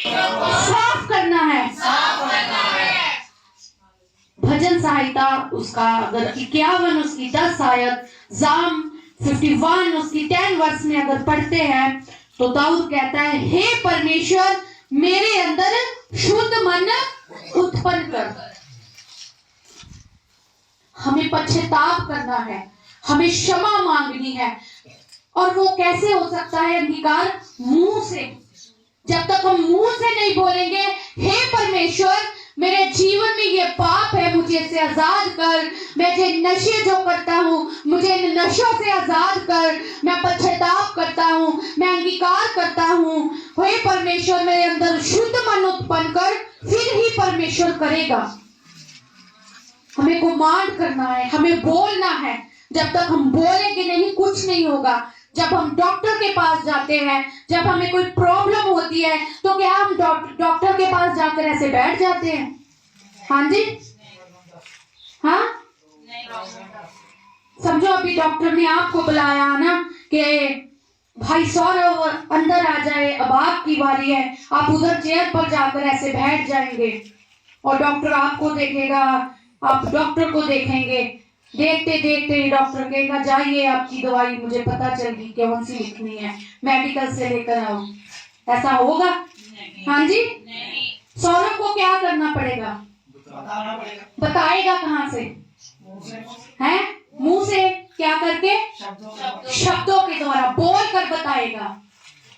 साफ करना है। भजन संहिता उसका अगर 51 उसकी 10 आयत, जाम 51 उसकी 10 वर्ष में अगर पढ़ते हैं तो दाऊद कहता है, हे परमेश्वर मेरे अंदर शुद्ध मन उत्पन्न कर। हमें पश्चाताप करना है, हमें क्षमा मांगनी है। और वो कैसे हो सकता है अंगीकार? मुंह से। जब तक हम मुंह से नहीं बोलेंगे, हे परमेश्वर मेरे जीवन में ये पाप है, मुझे इससे आजाद कर, मैं जो नशे जो करता हूँ मुझे इन नशों से आजाद कर, मैं पश्चाताप करता हूँ, मैं अंगीकार करता हूँ, हे परमेश्वर मेरे अंदर शुद्ध मन उत्पन्न कर, फिर ही परमेश्वर करेगा। हमें कमांड करना है, हमें बोलना है। जब तक हम बोलेंगे नहीं, कुछ नहीं होगा। जब हम डॉक्टर के पास जाते हैं, जब हमें कोई प्रॉब्लम होती है, तो क्या हम डॉक्टर के पास जाकर ऐसे बैठ जाते हैं? हाँ जी, हाँ समझो अभी डॉक्टर ने आपको बुलाया ना कि भाई सौरव अंदर आ जाए, अब आपकी बारी है। आप उधर चेयर पर जाकर ऐसे बैठ जाएंगे और डॉक्टर आपको देखेगा, आप डॉक्टर को देखेंगे। देखते देखते ही डॉक्टर कहेगा, जाइए आपकी दवाई मुझे पता चल गई कौन सी लिखनी है, मेडिकल से लेकर आओ। ऐसा होगा? हाँ जी। सौरभ को क्या करना पड़ेगा? बताएगा कहाँ से? हैं? मुंह से। क्या करके? शब्दों के द्वारा बोल कर बताएगा।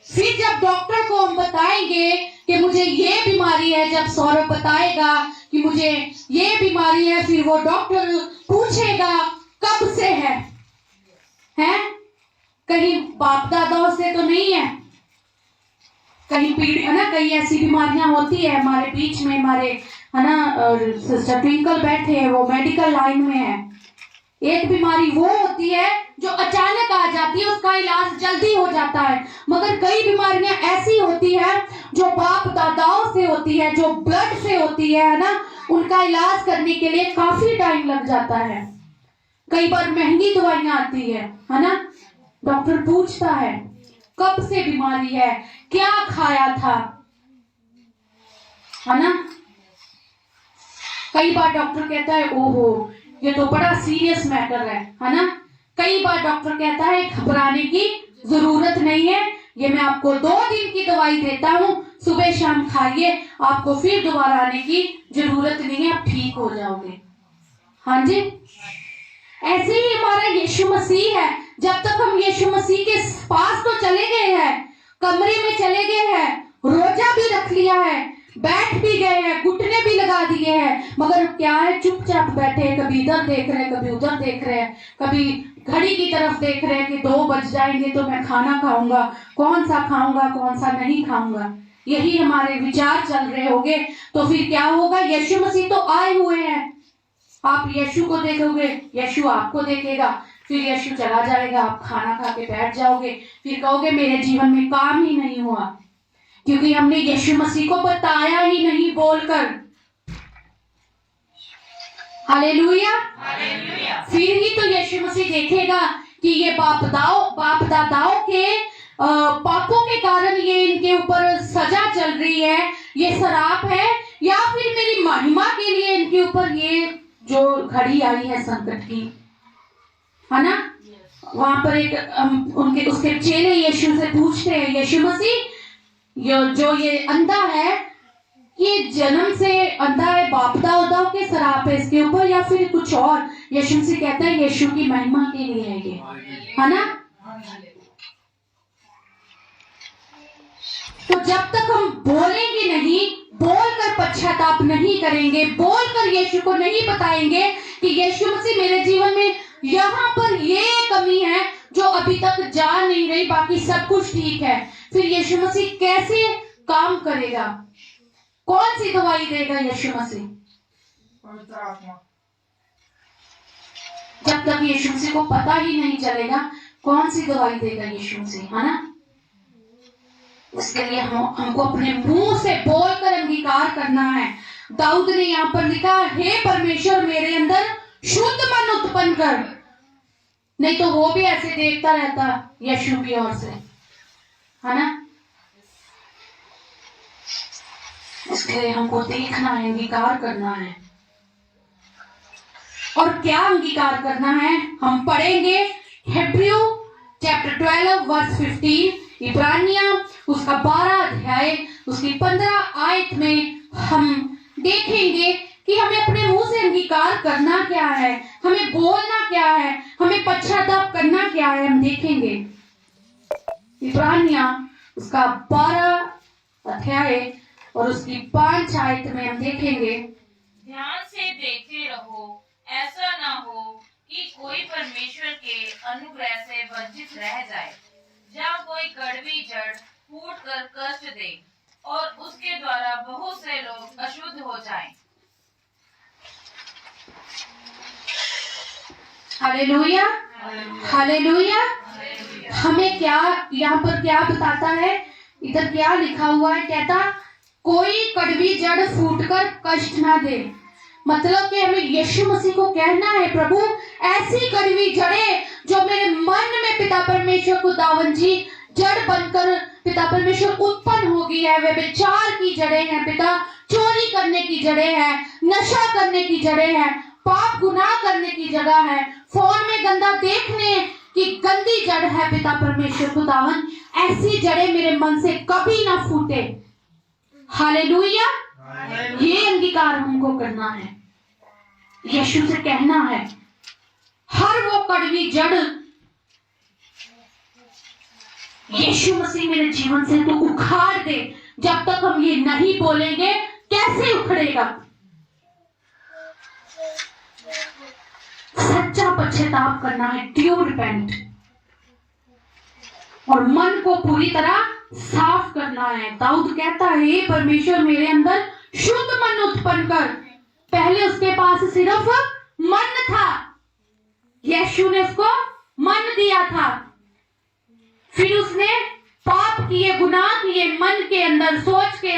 फिर जब डॉक्टर को हम बताएंगे कि मुझे ये बीमारी है, जब सौरभ बताएगा कि मुझे ये बीमारी है, फिर वो डॉक्टर पूछेगा कब से है? हैं? कहीं बाप दादाओं से तो नहीं है, कहीं पीढ़ी है ना, कई ऐसी बीमारियां होती है हमारे बीच में, हमारे है ना सिस्टर ट्विंकल बैठे हैं, वो मेडिकल लाइन में है। एक बीमारी वो होती है जो अचानक आ जाती है, उसका इलाज जल्दी हो जाता है, मगर कई बीमारियां ऐसी होती है जो बाप दादाओं से होती है, जो ब्लड से होती है ना, उनका इलाज करने के लिए काफी टाइम लग जाता है। कई बार महंगी दवाइयां आती है ना। डॉक्टर पूछता है कब से बीमारी है, क्या खाया था, है ना। कई बार डॉक्टर कहता है ओहो ये तो बड़ा सीरियस मैटर है ना। कई बार डॉक्टर कहता है घबराने की जरूरत नहीं है, ये मैं आपको 2 दिन की दवाई देता हूँ, सुबह शाम खाइए, आपको फिर दोबारा आने की जरूरत नहीं है, आप ठीक हो जाओगे। हाँ जी, ऐसे ही हमारा यीशु मसीह है। जब तक हम यीशु मसीह के पास तो चले गए हैं, कमरे में चले गए हैं, रोजा भी रख लिया है, बैठ भी गए हैं, घुटने भी लगा दिए हैं, मगर क्या है, चुपचाप बैठे हैं, कभी इधर देख रहे हैं, कभी उधर देख रहे हैं, कभी घड़ी की तरफ देख रहे हैं कि 2 बज जाएंगे तो मैं खाना खाऊंगा, कौन सा खाऊंगा कौन सा नहीं खाऊंगा, यही हमारे विचार चल रहे होंगे। तो फिर क्या होगा? यीशु मसीह तो आए हुए हैं, आप यीशु को देखोगे, यीशु आपको देखेगा, फिर यीशु चला जाएगा, आप खाना खा के बैठ जाओगे, फिर कहोगे मेरे जीवन में काम ही नहीं हुआ, क्योंकि हमने यीशु मसीह को बताया ही नहीं बोलकर। हालेलुया। फिर ही तो यीशु मसीह देखेगा कि ये बाप दादाओं के पापों के कारण ये इनके ऊपर सजा चल रही है, ये शराप है, या फिर मेरी महिमा के लिए इनके ऊपर ये जो घड़ी आई है संकट की, है ना। वहां पर एक उसके चेले यीशु से पूछते हैं, यीशु मसीह जो ये अंधा है, ये जन्म से अंधा है, बाप दादाओं के शराप है इसके ऊपर, या फिर कुछ और? यीशु मसीह कहता है यीशु की महिमा के लिए है ये, है ना। तो जब तक हम बोलेंगे नहीं, बोलकर पश्चाताप नहीं करेंगे, बोलकर यीशु को नहीं बताएंगे कि यीशु मसीह मेरे जीवन में यहाँ पर ये कमी है जो अभी तक जा नहीं रही, बाकी सब कुछ ठीक है, फिर यीशु मसीह कैसे काम करेगा? कौन सी दवाई देगा यीशु मसीह? जब तक यीशु मसीह को पता ही नहीं चलेगा, कौन सी दवाई देगा यीशु मसीह, है ना। उसके लिए हमको अपने मुंह से बोलकर अंगीकार करना है। दाऊद ने यहाँ पर लिखा, हे परमेश्वर मेरे अंदर शुद्ध मन उत्पन्न कर। नहीं तो वो भी ऐसे देखता रहता यीशु की ओर से, है ना। इसलिए हमको देखना है, अंगीकार करना है। और क्या अंगीकार करना है? हम पढ़ेंगे हिब्रू चैप्टर 12 वर्स 15, इब्रानिया उसका 12 अध्याय उसकी 15 आयत में हम देखेंगे कि हमें अपने मुंह से अंगीकार करना क्या है, हमें बोलना क्या है, हमें पश्चाताप करना क्या है। हम देखेंगे इब्रानिया उसका 12 अध्याय और उसकी 5 आयत में हम देखेंगे, ध्यान से देखते रहो, ऐसा ना हो कि कोई परमेश्वर के अनुग्रह से वंचित रह जाए, जहाँ कोई कड़वी जड़ फूट कर कष्ट दे और उसके द्वारा बहुत से लोग अशुद्ध हो जाएं। Hallelujah, hallelujah. हमें क्या यहाँ पर क्या बताता है? इधर क्या लिखा हुआ है? कहता कोई कड़वी जड़ फूटकर कष्ट ना दे। मतलब कि हमें यीशु मसीह को कहना है, प्रभु ऐसी कड़वी जड़ें जो मेरे मन में पिता परमेश्वर को दावन जी जड़ बनकर पिता परमेश्वर उत्पन्न हो गई है, वे विचार की जड़ें हैं पिता, चोरी करने की जड़ें हैं, नशा करने की जड़ें हैं, पाप गुनाह करने की जगह है, फोन में गंदा देखने की गंदी जड़ है पिता परमेश्वर को दावन, ऐसी जड़ें मेरे मन से कभी ना फूटे। हालेलुया। ये अंगीकार हमको करना है, यीशु से कहना है हर वो कड़वी जड़ यीशु मसीह मेरे जीवन से तो उखाड़ दे। जब तक हम ये नहीं बोलेंगे कैसे उखड़ेगा? सच्चा पश्चाताप करना है, ट्रू रिपेंट, और मन को पूरी तरह साफ करना है। दाऊद कहता है हे परमेश्वर मेरे अंदर शुद्ध मन उत्पन्न कर। पहले उसके पास सिर्फ मन था, यीशु ने उसको मन दिया था, फिर उसने पाप किए, गुनाह किए, मन के अंदर सोच के